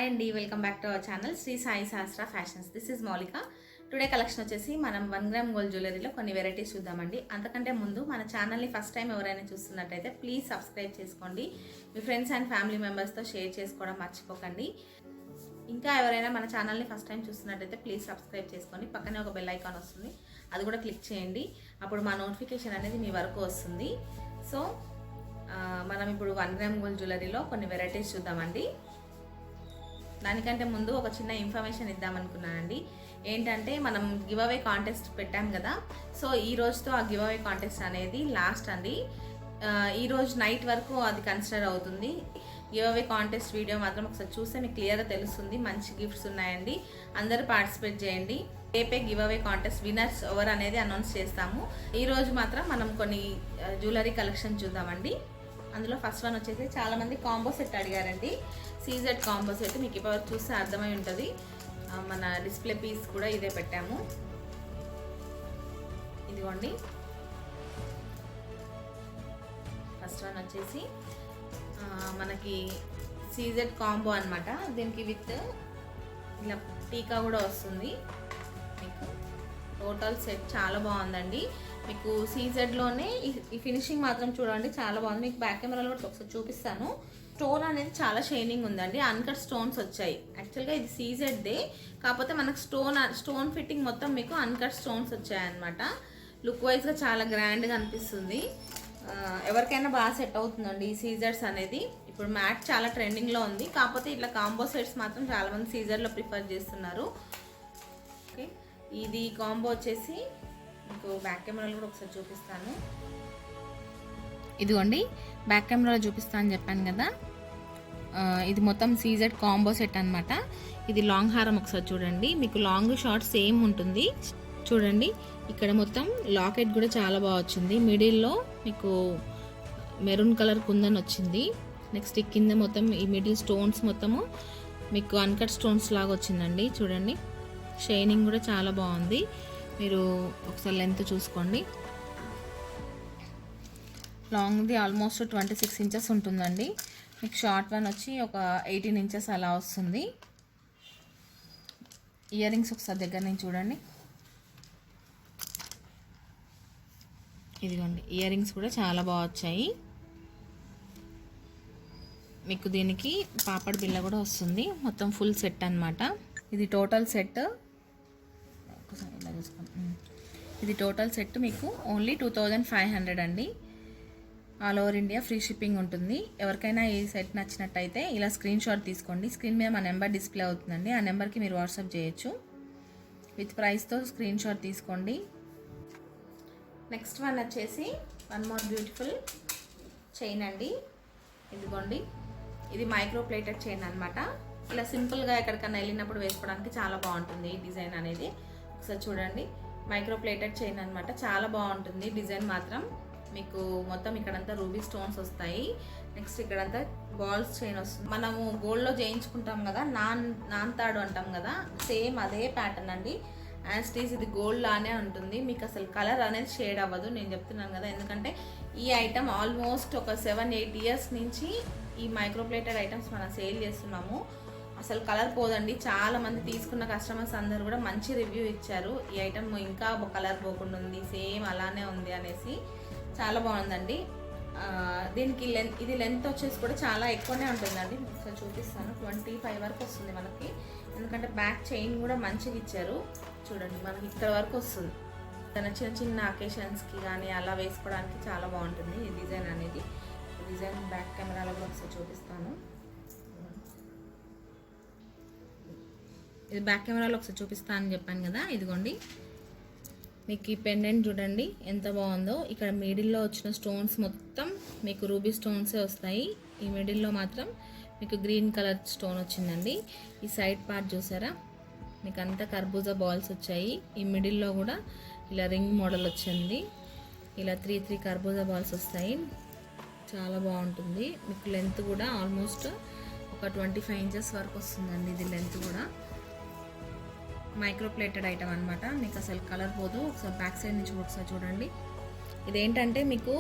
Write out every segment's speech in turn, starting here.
Hi అండి, welcome back to our channel Shri Sai Shastra fashions. This is Maulika. Today collection వచ్చేసి మనం 1 gram gold జ్యువెలరీలో కొన్ని varieties చూద్దామండి. అంతకంటే ముందు మన ఛానల్ని ఫస్ట్ టైం ఎవరైనా చూస్తున్నట్టయితే ప్లీజ్ సబ్స్క్రైబ్ చేసుకోండి. మీ ఫ్రెండ్స్ అండ్ ఫ్యామిలీ మెంబర్స్తో షేర్ చేసుకోవడం మర్చిపోకండి. ఇంకా ఎవరైనా మన ఛానల్ని ఫస్ట్ టైం చూస్తున్నట్టయితే ప్లీజ్ సబ్స్క్రైబ్ చేసుకోండి. పక్కనే ఒక బెల్ ఐకాన్ వస్తుంది, అది కూడా క్లిక్ చేయండి. అప్పుడు మా నోటిఫికేషన్ అనేది మీ వరకు వస్తుంది. సో మనం ఇప్పుడు 1 గ్రామ్ గోల్డ్ జ్యువెలరీలో కొన్ని వెరైటీస్ చూద్దామండి. దానికంటే ముందు ఒక చిన్న ఇన్ఫర్మేషన్ ఇద్దామనుకున్నానండి. ఏంటంటే మనం గివ్ అవే కాంటెస్ట్ పెట్టాం కదా, సో ఈ రోజుతో ఆ గివ్ అవే కాంటెస్ట్ అనేది లాస్ట్ అండి. ఈ రోజు నైట్ వరకు అది కన్సిడర్ అవుతుంది. గివ్ అవే కాంటెస్ట్ వీడియో మాత్రం ఒకసారి చూస్తే మీకు క్లియర్గా తెలుస్తుంది. మంచి గిఫ్ట్స్ ఉన్నాయండి, అందరూ పార్టిసిపేట్ చేయండి. రేపే గివ్ అవే కాంటెస్ట్ విన్నర్స్ ఎవరు అనేది అనౌన్స్ చేస్తాము. ఈ రోజు మాత్రం మనం కొన్ని జ్యువెలరీ కలెక్షన్ చూద్దామండి. అందులో ఫస్ట్ వన్ వచ్చేసి చాలామంది కాంబో సెట్ అడిగారండి. సీజెడ్ కాంబో సెట్ మీకు ఇప్పుడు చూస్తే అర్థమై ఉంటుంది. మన డిస్ప్లే పీస్ కూడా ఇదే పెట్టాము. ఇదిగోండి, ఫస్ట్ వన్ వచ్చేసి మనకి సీజెడ్ కాంబో అనమాట. దీనికి విత్ ఇలా టీకా కూడా వస్తుంది. మీకు టోటల్ సెట్ చాలా బాగుందండి. మీకు సీజెడ్లోనే ఈ ఫినిషింగ్ మాత్రం చూడండి, చాలా బాగుంది. మీకు బ్యాక్ కెమెరాలో కూడా ఒకసారి చూపిస్తాను. స్టోన్ అనేది చాలా షైనింగ్ ఉందండి. అన్కట్ స్టోన్స్ వచ్చాయి. యాక్చువల్గా ఇది సీజెడ్దే, కాకపోతే మనకు స్టోన్ ఫిట్టింగ్ మొత్తం మీకు అన్కట్ స్టోన్స్ వచ్చాయన్నమాట. లుక్ వైజ్గా చాలా గ్రాండ్గా అనిపిస్తుంది. ఎవరికైనా బాగా సెట్ అవుతుందండి ఈ సీజర్స్ అనేది. ఇప్పుడు మ్యాట్ చాలా ట్రెండింగ్లో ఉంది, కాకపోతే ఇట్లా కాంబో సెట్స్ మాత్రం చాలామంది సీజర్లో ప్రిఫర్ చేస్తున్నారు. ఓకే, ఇది కాంబో వచ్చేసి మీకు బ్యాక్ కెమెరాలో కూడా ఒకసారి చూపిస్తాను. ఇదిగోండి, బ్యాక్ కెమెరాలో చూపిస్తాను అని చెప్పాను కదా. ఇది మొత్తం సీజెడ్ కాంబో సెట్ అనమాట. ఇది లాంగ్ హారం ఒకసారి చూడండి. మీకు లాంగ్ షార్ట్ సేమ్ ఉంటుంది. చూడండి, ఇక్కడ మొత్తం లాకెట్ కూడా చాలా బాగా వచ్చింది. మిడిల్లో మీకు మెరూన్ కలర్ కుందన్ వచ్చింది. నెక్స్ట్ కింద మొత్తం ఈ మిడిల్ స్టోన్స్ మొత్తము మీకు అన్కట్ స్టోన్స్ లాగా వచ్చిందండి. చూడండి, షైనింగ్ కూడా చాలా బాగుంది. మీరు ఒకసారి లెంత్ చూసుకోండి. లాంగ్ది ఆల్మోస్ట్ 26 ఇంచెస్ ఉంటుందండి. మీకు షార్ట్ వన్ వచ్చి ఒక 18 ఇంచెస్ అలా వస్తుంది. ఇయర్ రింగ్స్ ఒకసారి దగ్గర నుంచి చూడండి. ఇదిగోండి, ఇయర్ రింగ్స్ కూడా చాలా బాగా వచ్చాయి. మీకు దీనికి పాపడ్ బిల్ల కూడా వస్తుంది. మొత్తం ఫుల్ సెట్ అన్నమాట. ఇది టోటల్ సెట్. ఒకసారి ఇలా చూసుకోండి. ఇది టోటల్ సెట్ మీకు ఓన్లీ 2500 అండి. All over India free shipping ఉంటుంది. ఎవరికైనా ఈ సెట్ నచ్చినట్టయితే ఇలా స్క్రీన్ షాట్ తీసుకోండి. స్క్రీన్ మీద మా నెంబర్ డిస్ప్లే అవుతుందండి. ఆ నెంబర్కి మీరు వాట్సాప్ చేయొచ్చు. విత్ ప్రైస్తో స్క్రీన్ షాట్ తీసుకోండి. నెక్స్ట్ వన్ వచ్చేసి వన్ మోర్ బ్యూటిఫుల్ చైన్ అండి. ఇదిగోండి, ఇది మైక్రో ప్లేటెడ్ చైన్ అనమాట. ఇలా సింపుల్గా ఎక్కడికైనా వెళ్ళినప్పుడు వేసుకోవడానికి చాలా బాగుంటుంది ఈ డిజైన్ అనేది. ఒకసారి చూడండి, మైక్రో ప్లేటెడ్ చైన్ అనమాట. చాలా బాగుంటుంది డిజైన్ మాత్రం. మీకు మొత్తం ఇక్కడంతా రూబీ స్టోన్స్ వస్తాయి. నెక్స్ట్ ఇక్కడంతా బాల్స్ చైన్ వస్తుంది. మనము గోల్డ్లో చేయించుకుంటాం కదా, నాన్ తాడు అంటాం కదా, సేమ్ అదే ప్యాటర్న్ అండి. యాజ్ టీజ్ ఇది గోల్డ్ లానే ఉంటుంది. మీకు అసలు కలర్ అనేది షేడ్ అవ్వదు, నేను చెప్తున్నాను కదా. ఎందుకంటే ఈ ఐటమ్ ఆల్మోస్ట్ ఒక 7-8 ఇయర్స్ నుంచి ఈ మైక్రోప్లేటెడ్ ఐటమ్స్ మనం సేల్ చేస్తున్నాము. అసలు కలర్ పోదండి. చాలా మంది తీసుకున్న కస్టమర్స్ అందరూ కూడా మంచి రివ్యూ ఇచ్చారు. ఈ ఐటమ్ ఇంకా కలర్ పోకుండా ఉంది, సేమ్ అలానే ఉంది అనేసి. చాలా బాగుందండి. దీనికి ఇది లెంత్ వచ్చేసి కూడా చాలా ఎక్కువనే ఉంటుందండి. ఒకసారి చూపిస్తాను. 25 వరకు వస్తుంది మనకి. ఎందుకంటే బ్యాక్ చైన్ కూడా మంచిగా ఇచ్చారు. చూడండి, మనకి ఇక్కడ వరకు వస్తుంది. తన చిన్న చిన్న అకేషన్స్కి కానీ అలా వేసుకోవడానికి చాలా బాగుంటుంది ఈ డిజైన్ అనేది. డిజైన్ బ్యాక్ కెమెరాలో కూడా ఒకసారి చూపిస్తాను. ఇది బ్యాక్ కెమెరాలో ఒకసారి చూపిస్తాను అని చెప్పాను కదా. ఇదిగోండి, మీకు ఈ పెండెంట్ చూడండి ఎంత బాగుందో. ఇక్కడ మిడిల్లో వచ్చిన స్టోన్స్ మొత్తం మీకు రూబీ స్టోన్సే వస్తాయి. ఈ మిడిల్లో మాత్రం మీకు గ్రీన్ కలర్ స్టోన్ వచ్చిందండి. ఈ సైడ్ పార్ట్ చూసారా, మీకు అంతా కర్బూజా బాల్స్ వచ్చాయి. ఈ మిడిల్లో కూడా ఇలా రింగ్ మోడల్ వచ్చింది. ఇలా 3 కర్బూజా బాల్స్ వస్తాయి. చాలా బాగుంటుంది. మీకు లెంత్ కూడా ఆల్మోస్ట్ ఒక 25 ఇంచెస్ వరకు వస్తుందండి. ఇది లెంత్ కూడా మైక్రో ప్లేటెడ్ ఐటమ్ అనమాట. మీకు అసలు కలర్ పోదు. ఒకసారి బ్యాక్ సైడ్ నుంచి ఒకసారి చూడండి. ఇదేంటంటే మీకు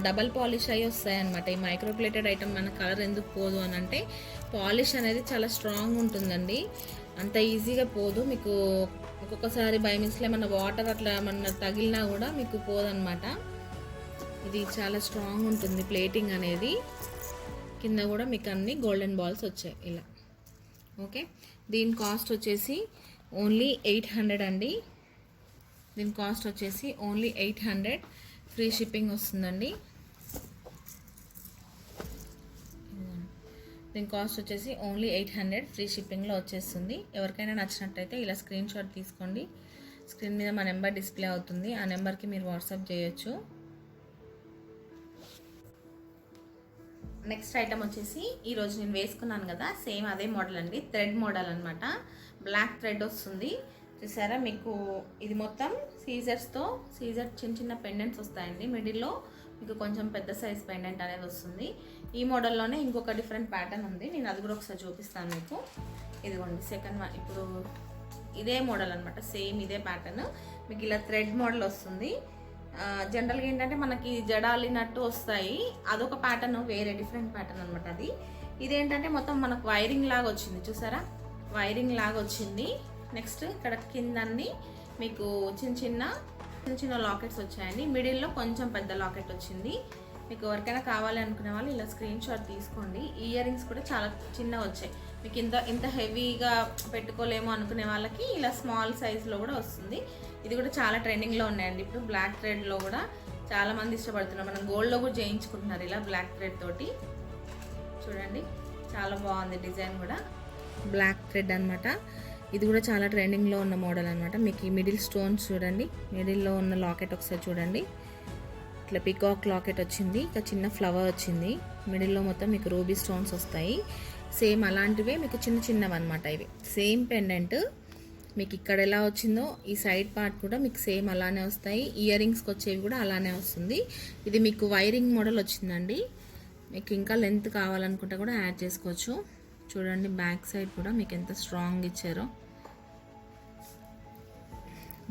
డబల్ పాలిష్ అయ్యి వస్తాయన్నమాట. ఈ మైక్రో ప్లేటెడ్ ఐటమ్ మన కలర్ ఎందుకు పోదు అని అంటే పాలిష్ అనేది చాలా స్ట్రాంగ్ ఉంటుందండి, అంత ఈజీగా పోదు. మీకు ఒక్కొక్కసారి బై మిస్లో ఏమన్నా వాటర్ అట్లా ఏమన్నా తగిలినా కూడా మీకు పోదన్నమాట. ఇది చాలా స్ట్రాంగ్ ఉంటుంది ప్లేటింగ్ అనేది. కింద కూడా మీకు అన్ని గోల్డెన్ బాల్స్ వచ్చాయి ఇలా. ఓకే, దీని కాస్ట్ వచ్చేసి ఓన్లీ 800 అండి. దీని కాస్ట్ వచ్చేసి ఓన్లీ 800, ఫ్రీ షిప్పింగ్ వస్తుందండి. దీని కాస్ట్ వచ్చేసి ఓన్లీ 800, ఫ్రీ షిప్పింగ్లో వచ్చేస్తుంది. ఎవరికైనా నచ్చినట్టయితే ఇలా స్క్రీన్ షాట్ తీసుకోండి. స్క్రీన్ మీద మా నెంబర్ డిస్ప్లే అవుతుంది, ఆ నెంబర్కి మీరు వాట్సాప్ చేయొచ్చు. నెక్స్ట్ ఐటమ్ వచ్చేసి ఈరోజు నేను వేసుకున్నాను కదా, సేమ్ అదే మోడల్ అండి, థ్రెడ్ మోడల్ అనమాట. బ్లాక్ థ్రెడ్ వస్తుంది చూసారా. మీకు ఇది మొత్తం సీజర్స్తో, సీజర్ చిన్న చిన్న పెండెంట్స్ వస్తాయండి. మిడిల్లో మీకు కొంచెం పెద్ద సైజ్ పెండెంట్ అనేది వస్తుంది. ఈ మోడల్లోనే ఇంకొక డిఫరెంట్ ప్యాటర్న్ ఉంది, నేను అది కూడా ఒకసారి చూపిస్తాను మీకు. ఇదిగోండి సెకండ్ వన్. ఇప్పుడు ఇదే మోడల్ అనమాట, సేమ్ ఇదే ప్యాటర్న్. మీకు ఇలా థ్రెడ్ మోడల్ వస్తుంది. జనరల్గా ఏంటంటే మనకి జడాలినట్టు వస్తాయి, అదొక ప్యాటర్న్, వేరే డిఫరెంట్ ప్యాటర్న్ అనమాట అది. ఇదేంటంటే మొత్తం మనకు వైరింగ్ లాగా వచ్చింది చూసారా, వైరింగ్ లాగా వచ్చింది. నెక్స్ట్ ఇక్కడ కిందన్ని మీకు చిన్న చిన్న లాకెట్స్ వచ్చాయండి. మిడిల్లో కొంచెం పెద్ద లాకెట్ వచ్చింది. మీకు ఎవరికైనా కావాలి అనుకునే వాళ్ళు ఇలా స్క్రీన్ షాట్ తీసుకోండి. ఇయర్ రింగ్స్ కూడా చాలా చిన్నగా వచ్చాయి. మీకు ఇంత హెవీగా పెట్టుకోలేమో అనుకునే వాళ్ళకి ఇలా స్మాల్ సైజ్లో కూడా వస్తుంది. ఇది కూడా చాలా ట్రెండింగ్లో ఉన్నాయండి ఇప్పుడు. బ్లాక్ థ్రెడ్లో కూడా చాలామంది ఇష్టపడుతున్నారు. మనం గోల్డ్లో కూడా చేయించుకుంటున్నారు ఇలా బ్లాక్ థ్రెడ్ తోటి. చూడండి చాలా బాగుంది డిజైన్ కూడా, బ్లాక్ థ్రెడ్ అనమాట. ఇది కూడా చాలా ట్రెండింగ్లో ఉన్న మోడల్ అనమాట. మీకు ఈ మిడిల్ స్టోన్స్ చూడండి, మిడిల్లో ఉన్న లాకెట్ ఒకసారి చూడండి. ఇట్లా పికాక్ లాకెట్ వచ్చింది, ఇక చిన్న ఫ్లవర్ వచ్చింది. మిడిల్లో మొత్తం మీకు రూబీ స్టోన్స్ వస్తాయి. సేమ్ అలాంటివే మీకు చిన్నవి అనమాట. ఇవి సేమ్ పెండెంట్ మీకు ఇక్కడ ఎలా వచ్చిందో ఈ సైడ్ పార్ట్ కూడా మీకు సేమ్ అలానే వస్తాయి. ఇయర్ రింగ్స్కి వచ్చేవి కూడా అలానే వస్తుంది. ఇది మీకు వైరింగ్ మోడల్ వచ్చిందండి. మీకు ఇంకా లెంత్ కావాలనుకుంటే కూడా యాడ్ చేసుకోవచ్చు. చూడండి బ్యాక్ సైడ్ కూడా మీకు ఎంత స్ట్రాంగ్ ఇచ్చారో,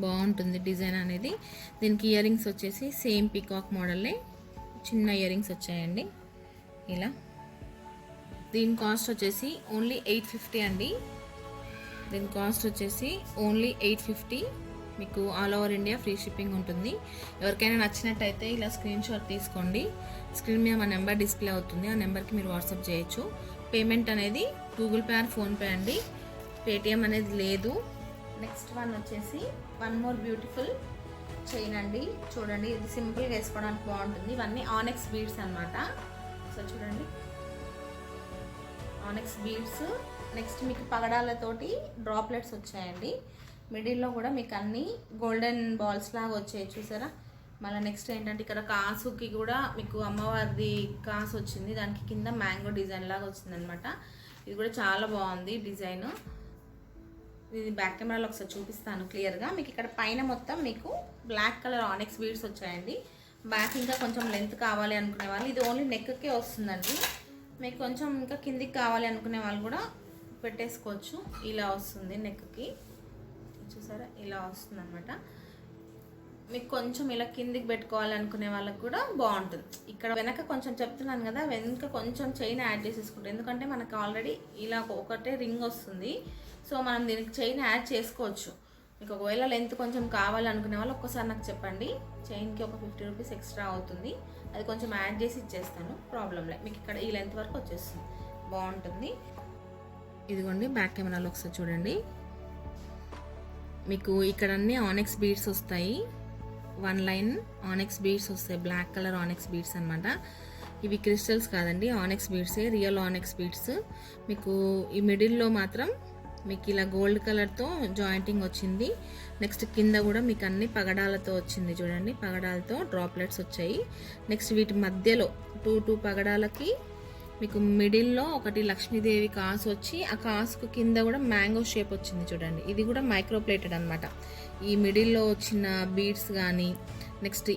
బాగుంటుంది డిజైన్ అనేది. దీనికి ఇయర్ రింగ్స్ వచ్చేసి సేమ్ పీకాక్ మోడల్లే చిన్న ఇయర్ రింగ్స్ వచ్చాయండి ఇలా. దీని కాస్ట్ వచ్చేసి ఓన్లీ 850 అండి. దీని కాస్ట్ వచ్చేసి ఓన్లీ 850. మీకు all over India free shipping ఉంటుంది. ఎవరికైనా నచ్చినట్టయితే ఇలా స్క్రీన్ షాట్ తీసుకోండి. స్క్రీన్ మీద మా నెంబర్ డిస్ప్లే అవుతుంది, ఆ నెంబర్కి మీరు వాట్సాప్ చేయొచ్చు. పేమెంట్ అనేది గూగుల్ పే ఆర్ ఫోన్పే అండి, పేటిఎం అనేది లేదు. నెక్స్ట్ వన్ వచ్చేసి వన్ మోర్ బ్యూటిఫుల్ చైన్ అండి. చూడండి ఇది సింపుల్గా వేసుకోవడానికి బాగుంటుంది. ఇవన్నీ ఆనెక్స్ బీడ్స్ అనమాట. సో చూడండి ఆనెక్స్ బీడ్స్. నెక్స్ట్ మీకు పగడాలతోటి డ్రాప్లెట్స్ వచ్చాయండి. మిడిల్లో కూడా మీకు అన్ని గోల్డెన్ బాల్స్ లాగా వచ్చాయి చూసారా. మళ్ళీ నెక్స్ట్ ఏంటంటే ఇక్కడ కాసుకి కూడా మీకు అమ్మవారిది కాసు వచ్చింది, దానికి కింద మ్యాంగో డిజైన్ లాగా వచ్చింది అనమాట. ఇది కూడా చాలా బాగుంది డిజైన్. ఇది బ్యాక్ కెమెరాలో ఒకసారి చూపిస్తాను క్లియర్గా. మీకు ఇక్కడ పైన మొత్తం మీకు బ్లాక్ కలర్ ఆనెక్స్ బీడ్స్ వచ్చాయండి. బ్యాక్ ఇంకా కొంచెం లెంత్ కావాలి అనుకునే వాళ్ళు ఇది ఓన్లీ నెక్కే వస్తుందండి. మీకు కొంచెం ఇంకా కిందికి కావాలి అనుకునే వాళ్ళు కూడా పెట్టేసుకోవచ్చు. ఇలా వస్తుంది నెక్కి చూసారా, ఇలా వస్తుంది అనమాట. మీకు కొంచెం ఇలా కిందికి పెట్టుకోవాలి అనుకునే వాళ్ళకి కూడా బాగుంటుంది. ఇక్కడ వెనక కొంచెం చెప్తున్నాను కదా, వెనక కొంచెం చైన్ యాడ్ చేసేసుకుంటాం, ఎందుకంటే మనకు ఆల్రెడీ ఇలా ఒకటే రింగ్ వస్తుంది. సో మనం దీనికి చైన్ యాడ్ చేసుకోవచ్చు. మీకు ఒకవేళ లెంత్ కొంచెం కావాలనుకునే వాళ్ళు ఒక్కసారి నాకు చెప్పండి, చైన్కి ఒక 50 రూపీస్ ఎక్స్ట్రా అవుతుంది, అది కొంచెం యాడ్ చేసి ఇచ్చేస్తాను, ప్రాబ్లం లేదు. మీకు ఇక్కడ ఈ లెంత్ వరకు వచ్చేస్తుంది, బాగుంటుంది. ఇదిగోండి బ్యాక్ కెమెరాలో ఒకసారి చూడండి. మీకు ఇక్కడ అన్ని ఆనెక్స్ బీడ్స్ వస్తాయి, 1 లైన్ ఆనెక్స్ బీడ్స్ వస్తాయి, బ్లాక్ కలర్ ఆనెక్స్ బీడ్స్ అనమాట. ఇవి క్రిస్టల్స్ కాదండి, ఆనెక్స్ బీడ్సే, రియల్ ఆనెక్స్ బీడ్స్. మీకు ఈ మిడిల్లో మాత్రం మీకు ఇలా గోల్డ్ కలర్తో జాయింటింగ్ వచ్చింది. నెక్స్ట్ కింద కూడా మీకు అన్ని పగడాలతో వచ్చింది చూడండి, పగడాలతో డ్రాప్లెట్స్ వచ్చాయి. నెక్స్ట్ వీటి మధ్యలో టూ పగడాలకి మీకు మిడిల్లో ఒకటి లక్ష్మీదేవి కాసు వచ్చి, ఆ కాసుకు కింద కూడా మ్యాంగో షేప్ వచ్చింది చూడండి. ఇది కూడా మైక్రోప్లేటెడ్ అనమాట. ఈ మిడిల్లో వచ్చిన బీడ్స్ కానీ నెక్స్ట్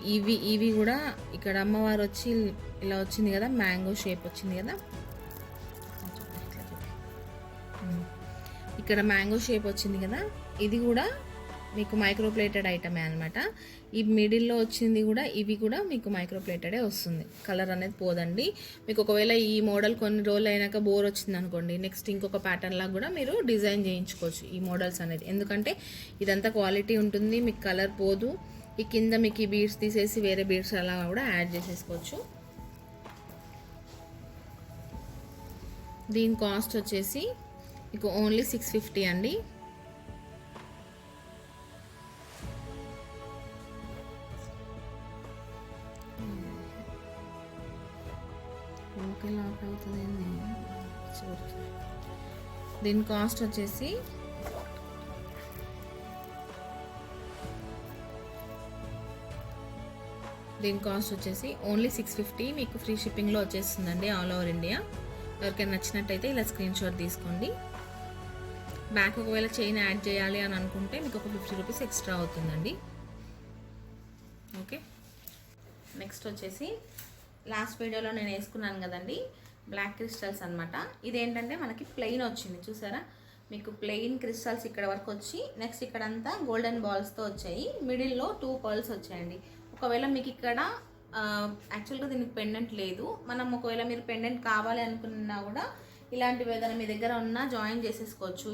ఇవి కూడా ఇక్కడ అమ్మవారు వచ్చి ఇలా వచ్చింది కదా, మ్యాంగో షేప్ వచ్చింది కదా, ఇక్కడ మ్యాంగో షేప్ వచ్చింది కదా, ఇది కూడా మీకు మైక్రో ప్లేటెడ్ ఐటమే అనమాట. ఈ మిడిల్లో వచ్చింది కూడా ఇవి కూడా మీకు మైక్రో ప్లేటెడే వస్తుంది. కలర్ అనేది పోదండి. మీకు ఒకవేళ ఈ మోడల్ కొన్ని రోజులు అయినాక బోర్ వచ్చింది అనుకోండి, నెక్స్ట్ ఇంకొక ప్యాటర్న్ లాగా కూడా మీరు డిజైన్ చేయించుకోవచ్చు ఈ మోడల్స్ అనేది. ఎందుకంటే ఇదంతా క్వాలిటీ ఉంటుంది, మీకు కలర్ పోదు. ఈ కింద మీకు ఈ బీడ్స్ తీసేసి వేరే బీడ్స్ అలా కూడా యాడ్ చేసేసుకోవచ్చు. దీని కాస్ట్ వచ్చేసి మీకు ఓన్లీ 650 అండి. ఓకే, లాక్ అవుతుంది. దీని కాస్ట్ వచ్చేసి ఓన్లీ 650. మీకు ఫ్రీ షిప్పింగ్లో వచ్చేస్తుందండి ఆల్ ఓవర్ ఇండియా. ఎవరికైనా నచ్చినట్టయితే ఇలా స్క్రీన్ షాట్ తీసుకోండి. బ్యాక్ ఒకవేళ చైన్ యాడ్ చేయాలి అని అనుకుంటే మీకు ఒక 50 రూపీస్ ఎక్స్ట్రా అవుతుందండి. ఓకే, నెక్స్ట్ వచ్చేసి లాస్ట్ వీడియోలో నేను వేసుకున్నాను కదండి, బ్లాక్ క్రిస్టల్స్ అనమాట. ఇదేంటంటే మనకి ప్లెయిన్ వచ్చింది చూసారా, మీకు ప్లెయిన్ క్రిస్టల్స్ ఇక్కడ వరకు వచ్చి నెక్స్ట్ ఇక్కడంతా గోల్డెన్ బాల్స్తో వచ్చాయి. మిడిల్లో 2 పర్ల్స్ వచ్చాయండి. ఒకవేళ మీకు ఇక్కడ యాక్చువల్గా దీనికి పెండెంట్ లేదు, మనం ఒకవేళ మీరు పెండెంట్ కావాలి అనుకున్నా కూడా ఇలాంటివి ఏదైనా మీ దగ్గర ఉన్నా జాయిన్ చేసేసుకోవచ్చు.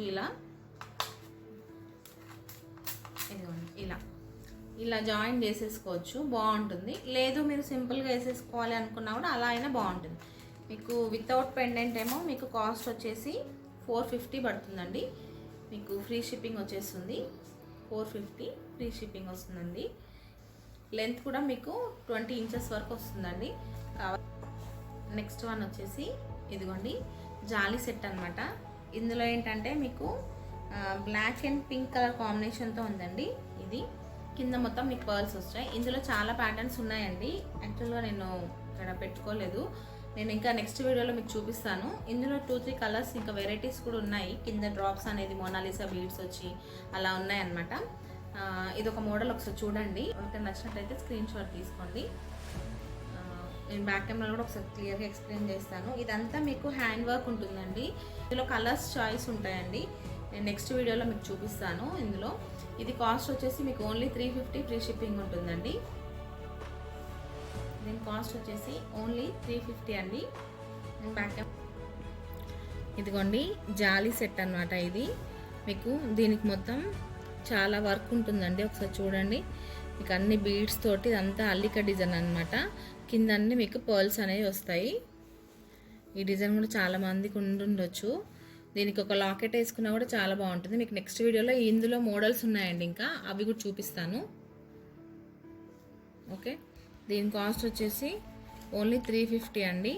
ఇలా జాయిన్ చేసేసుకోవచ్చు, బాగుంటుంది. లేదు మీరు సింపుల్గా వేసేసుకోవాలి అనుకున్నా కూడా అలా అయినా బాగుంటుంది. మీకు వితౌట్ పెండెంట్ ఏమో మీకు కాస్ట్ వచ్చేసి 450 పడుతుందండి. మీకు ఫ్రీ షిప్పింగ్ వచ్చేస్తుంది. 450 ఫ్రీ షిప్పింగ్ వస్తుందండి. లెంత్ కూడా మీకు 20 ఇంచెస్ వరకు వస్తుందండి. నెక్స్ట్ వన్ వచ్చేసి ఇదిగోండి జాలీ సెట్ అనమాట. ఇందులో ఏంటంటే మీకు బ్లాక్ అండ్ పింక్ కలర్ కాంబినేషన్తో ఉందండి. ఇది కింద మొత్తం మీకు పర్ల్స్ వస్తాయి. ఇందులో చాలా ప్యాటర్న్స్ ఉన్నాయండి. యాక్చువల్గా నేను ఇక్కడ పెట్టుకోలేదు, నేను ఇంకా నెక్స్ట్ వీడియోలో మీకు చూపిస్తాను. ఇందులో 2-3 కలర్స్ ఇంకా వెరైటీస్ కూడా ఉన్నాయి. కింద డ్రాప్స్ అనేది మోనాలిసా బీడ్స్ వచ్చి అలా ఉన్నాయన్నమాట. ఇది ఒక మోడల్, ఒకసారి చూడండి. ఒకటి నచ్చినట్టయితే స్క్రీన్ షాట్ తీసుకోండి. నేను బ్యాక్ కెమెరాలో కూడా ఒకసారి క్లియర్గా ఎక్స్ప్లెయిన్ చేస్తాను. ఇదంతా మీకు హ్యాండ్ వర్క్ ఉంటుందండి. ఇందులో కలర్స్ చాయిస్ ఉంటాయండి, నేను నెక్స్ట్ వీడియోలో మీకు చూపిస్తాను. ఇందులో ఇది కాస్ట్ వచ్చేసి మీకు ఓన్లీ 350 ఫ్రీ షిప్పింగ్ ఉంటుందండి. దీని కాస్ట్ వచ్చేసి ఓన్లీ 350 అండి. బ్యాక్ ఇదిగోండి జాలీ సెట్ అనమాట. ఇది మీకు దీనికి మొత్తం చాలా వర్క్ ఉంటుందండి. ఒకసారి చూడండి, మీకు అన్ని బీడ్స్ తోటి ఇదంతా అల్లిక డిజైన్ అనమాట. కింద అన్ని మీకు పర్ల్స్ అనేవి వస్తాయి. ఈ డిజైన్ కూడా చాలా మందికి ఉండొచ్చు. దీనికి ఒక లాకెట్ వేసుకున్నా కూడా చాలా బాగుంటుంది. మీకు నెక్స్ట్ వీడియోలో ఇందులో మోడల్స్ ఉన్నాయండి, ఇంకా అవి కూడా చూపిస్తాను. ఓకే, దీని కాస్ట్ వచ్చేసి ఓన్లీ 350 అండి.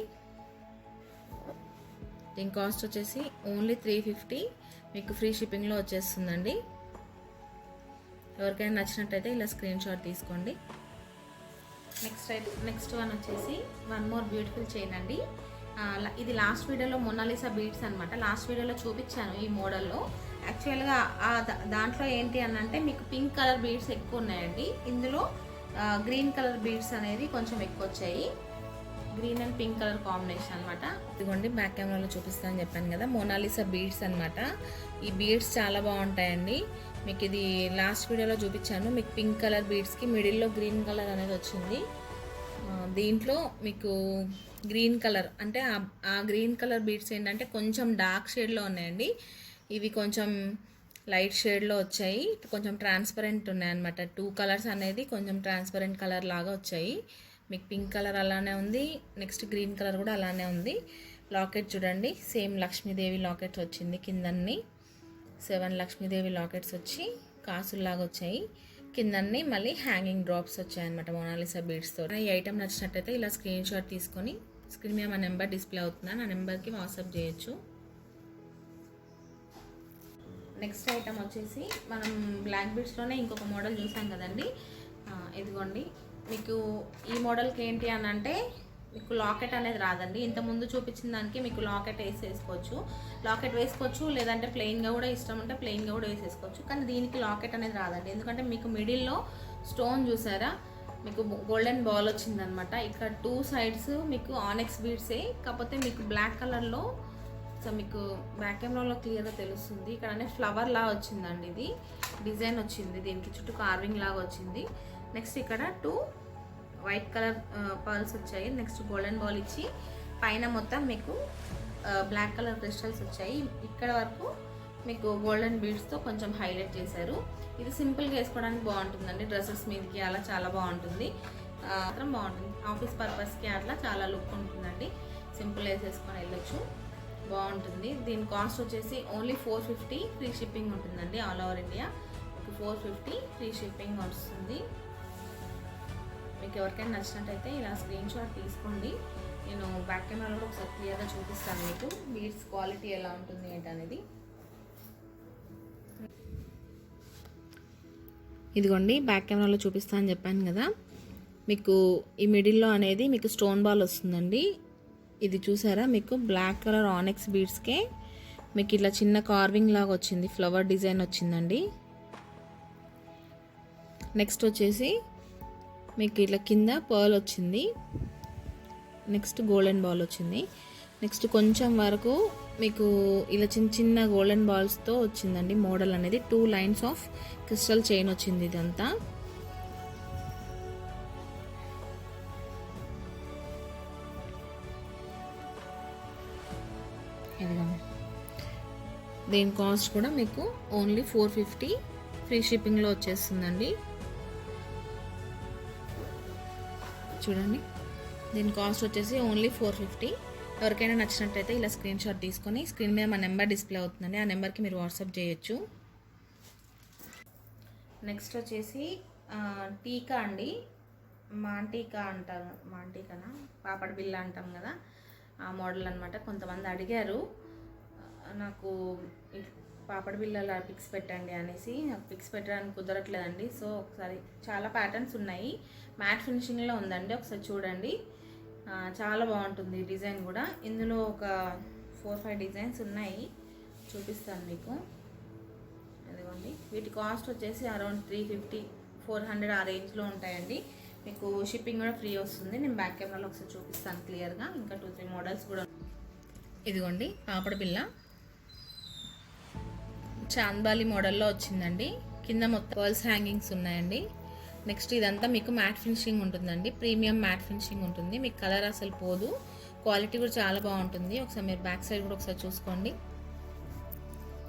దీని కాస్ట్ వచ్చేసి ఓన్లీ 350 మీకు ఫ్రీ షిప్పింగ్లో వచ్చేస్తుందండి. ఎవరికైనా నచ్చినట్టయితే ఇలా స్క్రీన్ షాట్ తీసుకోండి. నెక్స్ట్ వన్ వచ్చేసి వన్ మోర్ బ్యూటిఫుల్ చైన్ అండి. ఇది లాస్ట్ వీడియోలో మొనాలిసా బీడ్స్ అనమాట. లాస్ట్ వీడియోలో చూపించాను ఈ మోడల్లో. యాక్చువల్గా దాంట్లో ఏంటి అని అంటే మీకు పింక్ కలర్ బీడ్స్ ఎక్కువ ఉన్నాయండి. ఇందులో గ్రీన్ కలర్ బీడ్స్ అనేది కొంచెం ఎక్కువ వచ్చాయి. Green and pink colour combination అనమాట. ఇదిగోండి బ్యాక్ కెమెరాలో చూపిస్తానని చెప్పాను కదా, మొనాలిసా బీడ్స్ అనమాట. ఈ బీడ్స్ చాలా బాగుంటాయండి. మీకు ఇది లాస్ట్ వీడియోలో చూపించాను. మీకు పింక్ కలర్ బీడ్స్కి మిడిల్లో గ్రీన్ కలర్ అనేది వచ్చింది. దీంట్లో మీకు గ్రీన్ కలర్ అంటే ఆ గ్రీన్ కలర్ బీడ్స్ ఏంటంటే కొంచెం డార్క్ షేడ్లో ఉన్నాయండి. ఇవి కొంచెం లైట్ షేడ్లో వచ్చాయి, కొంచెం ట్రాన్స్పరెంట్ ఉన్నాయన్నమాట. 2 కలర్స్ అనేది కొంచెం ట్రాన్స్పరెంట్ కలర్ లాగా వచ్చాయి. మీకు పింక్ కలర్ అలానే ఉంది, నెక్స్ట్ గ్రీన్ కలర్ కూడా అలానే ఉంది. లాకెట్ చూడండి, సేమ్ లక్ష్మీదేవి లాకెట్స్ వచ్చింది. కిందన్ని 7 లక్ష్మీదేవి లాకెట్స్ వచ్చి కాసుల్లాగా వచ్చాయి. కిందన్ని మళ్ళీ హ్యాంగింగ్ డ్రాప్స్ వచ్చాయన్నమాట మొనాలిసా బీడ్స్తో. ఈ ఐటమ్ నచ్చినట్టయితే ఇలా స్క్రీన్ షాట్ తీసుకొని స్క్రీన్ మీద మా నెంబర్ డిస్ప్లే అవుతుందా, నా నెంబర్కి వాట్సాప్ చేయొచ్చు. నెక్స్ట్ ఐటమ్ వచ్చేసి మనం బ్లాక్ బీడ్స్లోనే ఇంకొక మోడల్ చూసాం కదండి. ఇదిగోండి మీకు ఈ మోడల్కి ఏంటి అని అంటే మీకు లాకెట్ అనేది రాదండి. ఇంతకుముందు చూపించిన దానికి మీకు లాకెట్ వేసుకోవచ్చు, లేదంటే ప్లెయిన్గా కూడా ఇష్టం ఉంటే ప్లెయిన్గా కూడా వేసేసుకోవచ్చు. కానీ దీనికి లాకెట్ అనేది రాదండి. ఎందుకంటే మీకు మిడిల్లో స్టోన్ చూసారా, మీకు గోల్డెన్ బాల్ వచ్చిందనమాట. ఇక్కడ 2 సైడ్స్ మీకు ఆనెక్స్ బీడ్సే, కాకపోతే మీకు బ్లాక్ కలర్లో సో మీకు బ్యాక్ కెమెరాలో క్లియర్గా తెలుస్తుంది. ఇక్కడ ఫ్లవర్ లా వచ్చిందండి, ఇది డిజైన్ వచ్చింది, దీనికి చుట్టూ కార్వింగ్ లాగా వచ్చింది. నెక్స్ట్ ఇక్కడ 2 వైట్ కలర్ పర్ల్స్ వచ్చాయి. నెక్స్ట్ గోల్డెన్ బాల్ ఇచ్చి పైన మొత్తం మీకు బ్లాక్ కలర్ క్రిస్టల్స్ వచ్చాయి. ఇక్కడ వరకు మీకు గోల్డెన్ బీడ్స్తో కొంచెం హైలైట్ చేశారు. ఇది సింపుల్గా వేసుకోవడానికి బాగుంటుందండి, డ్రెస్సెస్ మీదకి అలా చాలా బాగుంటుంది. మాత్రం బాగుంటుంది, ఆఫీస్ పర్పస్కి అట్లా చాలా లుక్ ఉంటుందండి. సింపుల్ వేసేసుకొని వెళ్ళొచ్చు, బాగుంటుంది. దీని కాస్ట్ వచ్చేసి ఓన్లీ 450 ఫ్రీ షిప్పింగ్ ఉంటుందండి. ఆల్ ఓవర్ ఇండియా మీకు 450 ఫ్రీ షిప్పింగ్ వస్తుంది. మీకు ఎవరికైనా నచ్చినట్టయితే ఇలా స్క్రీన్ షాట్ తీసుకోండి. నేను బ్యాక్ కెమెరాలో కూడా ఒకసారి క్లియర్గా చూపిస్తాను మీకు బీడ్స్ క్వాలిటీ ఎలా ఉంటుంది ఏంటనేది. ఇదిగోండి బ్యాక్ కెమెరాలో చూపిస్తా అని చెప్పాను కదా, మీకు ఈ మిడిల్లో అనేది మీకు స్టోన్ బాల్ వస్తుందండి. ఇది చూసారా, మీకు బ్లాక్ కలర్ ఆనెక్స్ బీడ్స్కే మీకు ఇట్లా చిన్న కార్వింగ్ లాగా వచ్చింది, ఫ్లవర్ డిజైన్ వచ్చిందండి. నెక్స్ట్ వచ్చేసి మీకు ఇట్లా కింద పర్ల్ వచ్చింది. నెక్స్ట్ గోల్డెన్ బాల్ వచ్చింది. నెక్స్ట్ కొంచెం వరకు మీకు ఇలా చిన్న చిన్న గోల్డెన్ బాల్స్తో వచ్చిందండి మోడల్ అనేది. 2 లైన్స్ ఆఫ్ క్రిస్టల్ చైన్ వచ్చింది ఇదంతా. దీని కాస్ట్ కూడా మీకు ఓన్లీ 450 ఫ్రీ షిప్పింగ్లో వచ్చేస్తుందండి. చూడండి, దీని కాస్ట్ వచ్చేసి ఓన్లీ 450. ఎవరికైనా నచ్చినట్టయితే ఇలా స్క్రీన్ షాట్ తీసుకొని స్క్రీన్ మీద మా నెంబర్ డిస్ప్లే అవుతుందండి, ఆ నెంబర్కి మీరు వాట్సాప్ చేయొచ్చు. నెక్స్ట్ వచ్చేసి టీకా అండి, మాంటీకా అంటారు, మాంటీకానా పాపడ్ బిల్ల అంటాం కదా, ఆ మోడల్ అనమాట. కొంతమంది అడిగారు నాకు పాపడ్ బిల్లల పిక్స్ పెట్టండి అనేసి, నాకు పిక్స్ పెట్టడానికి కుదరట్లేదండి. సో ఒకసారి చాలా ప్యాటర్న్స్ ఉన్నాయి, మ్యాట్ ఫినిషింగ్లో ఉందండి, ఒకసారి చూడండి. చాలా బాగుంటుంది డిజైన్ కూడా. ఇందులో ఒక 4-5 డిజైన్స్ ఉన్నాయి, చూపిస్తాను మీకు. అదిగోండి, వీటి కాస్ట్ వచ్చేసి అరౌండ్ 350-400 ఆ రేంజ్లో ఉంటాయండి. మీకు షిప్పింగ్ కూడా ఫ్రీ వస్తుంది. నేను బ్యాక్ కెమెరాలో ఒకసారి చూపిస్తాను క్లియర్గా. ఇంకా 2-3 మోడల్స్ కూడా. ఇదిగోండి పాపడ బిల్ల చాంద్బాలి మోడల్లో వచ్చిందండి. కింద మొత్తం పర్ల్స్ హ్యాంగింగ్స్ ఉన్నాయండి. నెక్స్ట్ ఇదంతా మీకు మ్యాట్ ఫినిషింగ్ ఉంటుందండి, ప్రీమియం మ్యాట్ ఫినిషింగ్ ఉంటుంది. మీకు కలర్ అసలు పోదు, క్వాలిటీ కూడా చాలా బాగుంటుంది. ఒకసారి మీరు బ్యాక్ సైడ్ కూడా ఒకసారి చూసుకోండి,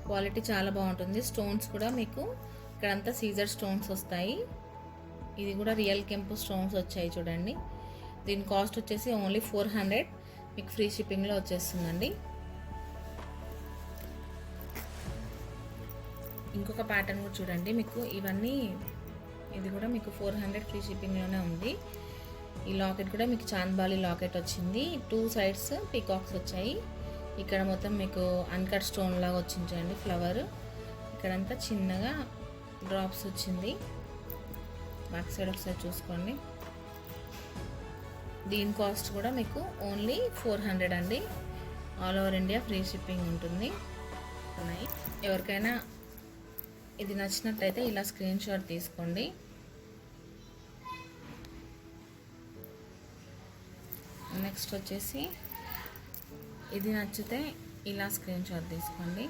క్వాలిటీ చాలా బాగుంటుంది. స్టోన్స్ కూడా మీకు ఇక్కడంతా సీజర్ స్టోన్స్ వస్తాయి. ఇది కూడా రియల్ కెంపు స్టోన్స్ వచ్చాయి చూడండి. దీని కాస్ట్ వచ్చేసి ఓన్లీ 400 మీకు ఫ్రీ షిప్పింగ్లో వచ్చేస్తుందండి. ఇంకొక ప్యాటర్న్ కూడా చూడండి, మీకు ఇవన్నీ ఇది కూడా మీకు 400 ఫ్రీ షిప్పింగ్లోనే ఉంది. ఈ లాకెట్ కూడా మీకు చాంద్బాలి లాకెట్ వచ్చింది. 2 సైడ్స్ పీకాక్స్ వచ్చాయి. ఇక్కడ మొత్తం మీకు అన్కట్ స్టోన్ లాగా వచ్చింది చూడండి ఫ్లవర్. ఇక్కడంతా చిన్నగా డ్రాప్స్ వచ్చింది. బ్యాక్ సైడ్ ఒకసారి చూసుకోండి. దీని కాస్ట్ కూడా మీకు ఓన్లీ 400 అండి. All over India free shipping ఉంటుంది. ఎవరికైనా ఇది నచ్చినట్టయితే ఇలా స్క్రీన్ షాట్ తీసుకోండి. నెక్స్ట్ వచ్చేసి ఇది నచ్చితే ఇలా స్క్రీన్ షాట్ తీసుకోండి.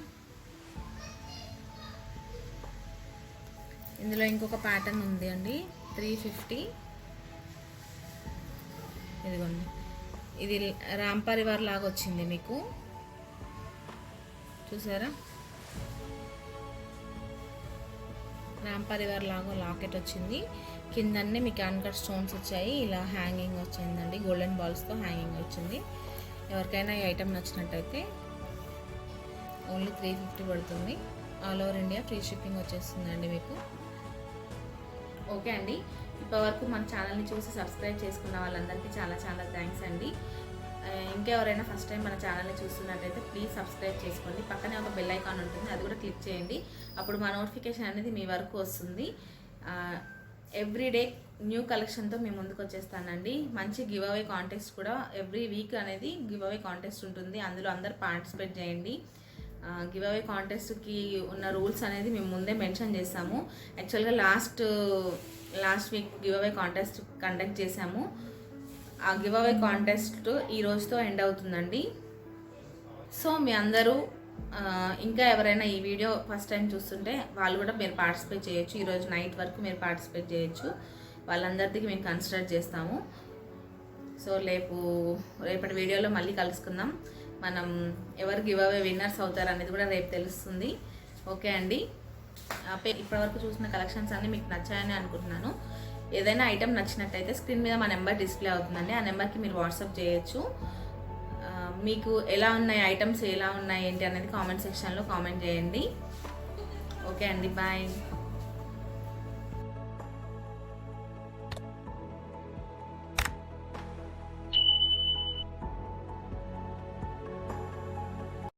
ఇందులో ఇంకొక ప్యాటర్న్ ఉంది అండి, 350. ఇదిగోండి, ఇది రాంపరివార్ లాగా వచ్చింది మీకు, చూసారా? రాంపరివార్ లాగా లాకెట్ వచ్చింది. కిందనే మీకు అన్కట్ స్టోన్స్ వచ్చాయి, ఇలా హ్యాంగింగ్ వచ్చిందండి, గోల్డెన్ బాల్స్తో హ్యాంగింగ్ వచ్చింది. ఎవరికైనా ఈ ఐటెం నచ్చినట్టయితే ఓన్లీ 350 పడుతుంది. All over India free shipping వచ్చేస్తుందండి మీకు. ఓకే అండి, ఇప్పటివరకు మన ఛానల్ని చూసి సబ్స్క్రైబ్ చేసుకున్న వాళ్ళందరికీ చాలా చాలా థ్యాంక్స్ అండి. ఇంకెవరైనా ఫస్ట్ టైం మన ఛానల్ని చూస్తున్నట్టయితే ప్లీజ్ సబ్స్క్రైబ్ చేసుకోండి. పక్కనే ఒక బెల్ ఐకాన్ ఉంటుంది, అది కూడా క్లిక్ చేయండి. అప్పుడు మా నోటిఫికేషన్ అనేది మీ వరకు వస్తుంది. ఎవ్రీడే న్యూ కలెక్షన్తో మీ ముందుకు వచ్చేస్తానండి. మంచి గివ్ అవే కాంటెస్ట్ కూడా ఎవ్రీ వీక్ అనేది గివ్ అవే కాంటెస్ట్ ఉంటుంది, అందులో అందరు పార్టిసిపేట్ చేయండి. గివ్ అవే కాంటెస్ట్కి ఉన్న రూల్స్ అనేది మేము ముందే మెన్షన్ చేసాము. యాక్చువల్గా last week give away contest conduct చేసాము. ఆ గివ్ అవే కాంటెస్ట్ ఈ రోజుతో ఎండ్ అవుతుందండి. సో మీ అందరూ ఇంకా ఎవరైనా ఈ వీడియో ఫస్ట్ టైం చూస్తుంటే వాళ్ళు కూడా మీరు పార్టిసిపేట్ చేయొచ్చు. ఈరోజు నైట్ వరకు మీరు పార్టిసిపేట్ చేయొచ్చు. వాళ్ళందరికీ మేము కన్సిడర్ చేస్తాము. సో రేపటి వీడియోలో మళ్ళీ కలుసుకుందాం. మనం ఎవరు గివ్ అవే విన్నర్స్ అవుతారు అనేది కూడా రేపు తెలుస్తుంది. ఓకే అండి. ఇప్పటివరకు చూసిన కలెక్షన్స్ అన్నీ మీకు నచ్చాయని అనుకుంటున్నాను. ఏదైనా ఐటెం నచ్చినట్టయితే స్క్రీన్ మీద మా నెంబర్ డిస్ప్లే అవుతుందండి. ఆ నెంబర్కి మీరు వాట్సాప్ చేయొచ్చు. మీకు ఎలా ఉన్నాయి ఐటమ్స్, ఎలా ఉన్నాయి ఏంటి అనేది కామెంట్ సెక్షన్లో కామెంట్ చేయండి. ఓకే అండి, బాయ్.